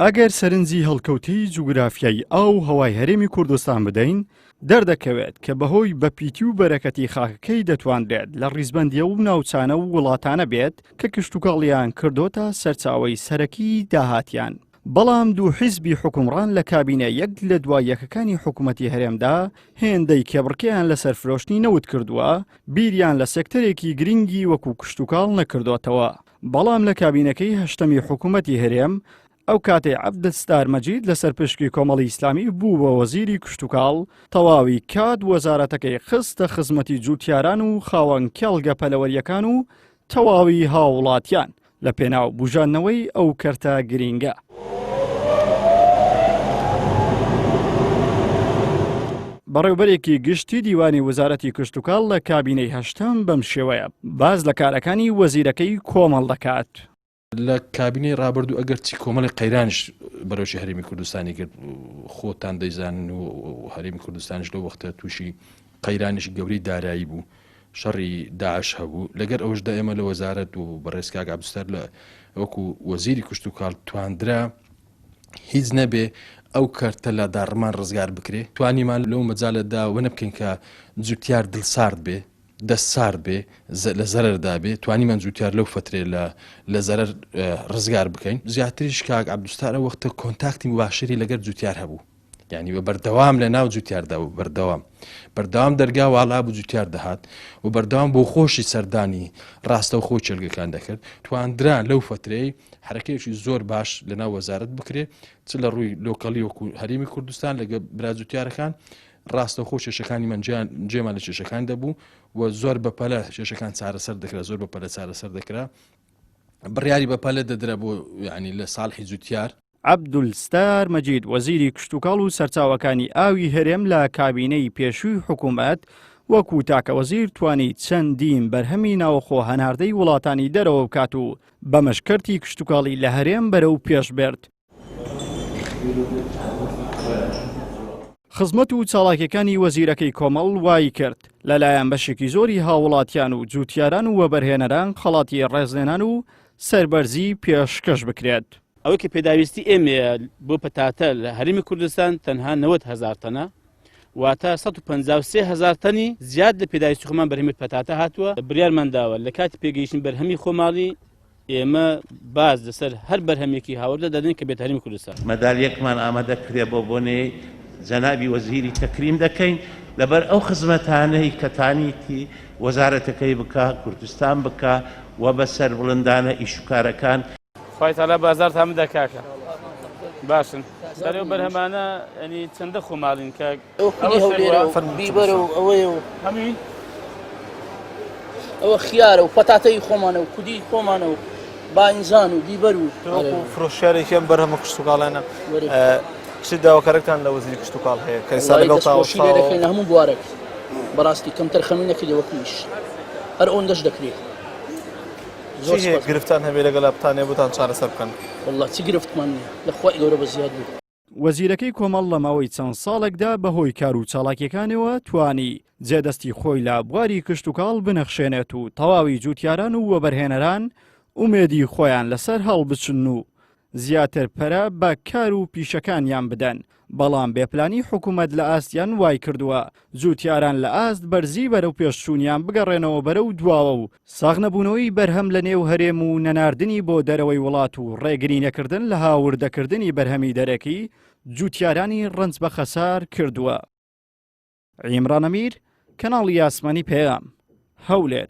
ئەگەر سەرنجی هەڵکەوتەی جوگرافیای ئاو هەوای هەرێمی کوردستان بدەین دەردەکەوێت کە بەهۆی بەپیتی و بەرەکەتی خاکەکەی دەتوانرێت لە ڕیزبەندیە و ناوچانە و وڵاتانە بێت کە کشتوکاڵیان کردۆتە سەرچاوەی سەرەکی داهاتیان. بەڵام دوو حیزبی حکومڕان لە کابینە یەک لە دوای یەکەکانی حکوومەتی هەرێمدا هێندەی کێبڕکەیان لەسەر فرۆشتنی نەوت کردووە بیریان لە سێکتەرێکی گرنگی وەکو کشتوکاڵ نەکردوتەوە. بەڵام لە کابینەکەی هەشتەمی حکوومەتی هەرێم ئەو کاتێ عەبدولستار مەجید لەسەر پشکی کۆمەڵی ئیسلامی بوو بە وەزیری کشتوکاڵ تەواوی کات وەزارەتەکەی خستە خزمەتی جووتیاران و خاوەن کێڵگە پەلەوەریەکان و تەواوی هاوڵاتیان لە پێناو بوژانەوەی ئەو کەرتە گرینگە. بەڕێوبەرێکی گشتی دیوانی وەزارەتی کشتوکاڵ لە کابینەی هەشتەم بەم شێوەیە باز لە کارەکانی وەزیرەکەی کۆمەڵ دەکات. لە کابینەی ڕابردوو ئەگەر چی کۆمەڵی قەیرانش بەرەوشی هەرێمی کوردستانی کرد خۆتان دەیزانن و هەرێمی کوردستانش لەو وەختە تووشی قەیرانش گەورەی دارایی بوو شەڕی داعش هەبوو لەگەر ئەوشدا ئێمە لە وەزارەت و بەڕێز کاک عەبدولستار لە وەکو وەزیری کشتوکاڵ توانرا هیچ نەبێ ئەو کەرتە لە داڕمان ڕزگار بکرێ توانیمان لەو مەجالەدا وەنە بکەین کە جوتیار دڵسارد بێ دەست سارد بێ لە زەرەردا بێ توانیمان جوتیار لەو فترێ لە زەرەر ڕزگار بکەین. زیاتریش کاک عەبدولستار ئەو وەختە کۆنتاکتی مباشری لەگەر جوتیار هەبوو یعنی بە بەردەوام لە ناو جوتیاردا و بەردەوام دەرگا واڵا بوو جوتیار دەهات و بەردەوام بۆ خۆشی سەردانی ڕاستە و خۆی چێلگەکان دەکرد توانرا لەو فترەی حرەکەیەکی زۆر باش لە ناو وەزارەت بکرێ چ لە ڕووی لۆکەڵی وەکو هەرێمی کوردستان لەگە برا جوتیارەکان ڕاستە خۆ کێشەکانی من جێمان لە کێشەکان دەبوو و زۆر بەپەلە کێشەکان چارەسەر دەکرا زۆر بەپەلە چارەسەر دەکرا بڕیاری بەپەلە دەدرا بۆ ینی لە ساڵحی جوتیار. عەبدولستار مەجید وەزیری کشتوکاڵ و سەرچاوەکانی ئاوی هەرێم لە کابینەی پێشووی حکوومەت وەکو تاکە وەزیر توانی چەندین بەرهەمی ناوخۆ هەناردەی وڵاتانی دەرەوە بکات و بە مەشکەرتی کشتوکاڵی لە هەرێم بەرەو پێش بێت. خزمەت و چالاکیەکانی وەزیرەکەی کۆمەڵ وای کرد لەلایەن بەشێکی زۆری هاوڵاتیان و جووتیاران و وەبەرهێنەران خەڵاتی ڕێزلێنان و سەربەرزی پێشکەش بکرێت. ئەوەی کە پێداویستی ئێمە بۆ پەتاتە لە هەرێمی کوردستان تەنها 90,000 تەنە واتە 153,000 تەنی زیاد لە پێداویستی خۆمان بەرهەمی پەتاتە هاتووە. بڕیارمان داوە لە کاتی پێگەیشتن بەرهەمی خۆماڵی ئێمە باز لەسەر هەر بەرهەمێکی هاوردە دەدەین کە بێت هەرێمی کوردستان. مەدالیەکمان ئامادە کرێ بۆ بۆنێ جەنابی وەزیری تەکریم دەکەین لەبەر ئەو خزمەتانەی کە تانیتی وەزارەتەکەی بکە کوردستان بکە و بەسەر بڵندانە ئیشوکارەکان. خۆی تالا بازارتان بدە کاکە باشن سەرێ و بەرهەمانە ئەنی چەندە خۆماڵین کە بیبەرە و ئەوەیە و هەمووی ئەوە خیارە و پەتاتەی خۆمانە و کودی خۆمانە و باینزان و بیبەر و فرۆشیارێکیان بەرهەمە کشتوکاڵانە چ داواکارێکتان لە وەزیری کشتوکاڵ هەیە کە ئێستا لەگەڵ دەکەین هەموو بوارێک بەڕاستی کەمتر خەمینەکە لەوەکویش هەر ئەوەن دەست دەکرێت. گرفتان هەبێ لەگەڵ بتانێ بۆتان چارەسەر بکەن. وەڵڵا چی گرفتمان نییە لەخوای گەورە بە زیاد بوو. وەزیرەکەی کۆمەڵ لە ماوەی چەند ساڵێکدا بەهۆی کار و چالاکیەکانەوە توانی جێدەستی خۆی لە بواری کشتوکاڵ بنەخشێنێت و تەواوی جووتیاران و وەبەرهێنەران ئومێدی خۆیان لەسەر هەڵبچن و زیاتر پەرە بە کار و پیشەکانیان بدەن. بەڵام بێپلانی حکوومەت لە ئاستیان وای کردووە جووتیاران لە ئاست بەرزی بەرەو پێشچوونیان بگەڕێنەوە بەرەو دواوە و ساغنەبوونەوەی بەرهەم لە نێو هەرێم و نەناردنی بۆ دەرەوەی وڵات و ڕێگرینەکردن لە هاوردەکردنی بەرهەمی دەرەکی جووتیارانی ڕنج بە خەسار کردووە. عیمران ئەمیر کەناڵی یاسمانی پێغام هەولێر.